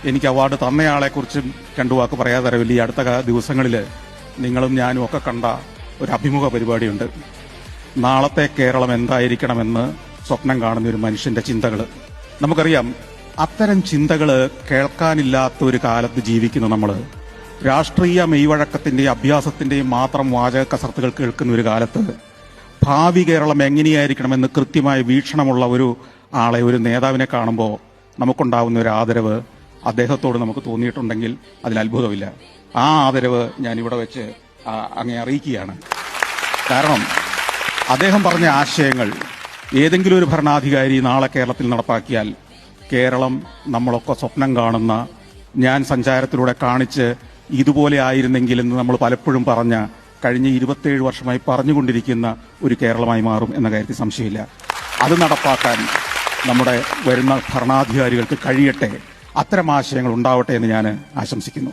എനിക്ക് അവാർഡ് തന്നയാളെക്കുറിച്ചും രണ്ടു വാക്ക് പറയാതെ തരവില്ല. ഈ അടുത്ത ദിവസങ്ങളിൽ നിങ്ങളും ഞാനും ഒക്കെ കണ്ട ഒരു അഭിമുഖ പരിപാടിയുണ്ട്. നാളത്തെ കേരളം എന്തായിരിക്കണമെന്ന് സ്വപ്നം കാണുന്ന ഒരു മനുഷ്യന്റെ ചിന്തകൾ. നമുക്കറിയാം, അത്തരം ചിന്തകൾ കേൾക്കാനില്ലാത്ത ഒരു കാലത്ത് ജീവിക്കുന്ന നമ്മൾ, രാഷ്ട്രീയ മെയ്വഴക്കത്തിന്റെയും അഭ്യാസത്തിന്റെയും മാത്രം വാചക കസർത്തുകൾ കേൾക്കുന്ന ഒരു കാലത്ത് ഭാവി കേരളം എങ്ങനെയായിരിക്കണമെന്ന് കൃത്യമായ വീക്ഷണമുള്ള ഒരു ആളെ, ഒരു നേതാവിനെ കാണുമ്പോൾ നമുക്കുണ്ടാവുന്ന ഒരു ആദരവ് അദ്ദേഹത്തോട് നമുക്ക് തോന്നിയിട്ടുണ്ടെങ്കിൽ അതിൽ അത്ഭുതമില്ല. ആ ആദരവ് ഞാൻ ഇവിടെ വെച്ച് അങ്ങേ അറിയിക്കുകയാണ്. കാരണം അദ്ദേഹം പറഞ്ഞ ആശയങ്ങൾ ഏതെങ്കിലും ഒരു ഭരണാധികാരി നാളെ കേരളത്തിൽ നടപ്പാക്കിയാൽ കേരളം നമ്മളൊക്കെ സ്വപ്നം കാണുന്ന, ഞാൻ സഞ്ചാരത്തിലൂടെ കാണിച്ച് ഇതുപോലെ ആയിരുന്നെങ്കിലെന്ന് നമ്മൾ പലപ്പോഴും പറഞ്ഞ, കഴിഞ്ഞ 27 വർഷമായി പറഞ്ഞുകൊണ്ടിരിക്കുന്ന ഒരു കേരളമായി മാറും എന്ന കാര്യത്തിൽ സംശയമില്ല. അത് നടപ്പാക്കാൻ നമ്മുടെ വരുന്ന ഭരണാധികാരികൾക്ക് കഴിയട്ടെ. അത്തരം ആശയങ്ങൾ ഉണ്ടാവട്ടെ എന്ന് ഞാൻ ആശംസിക്കുന്നു.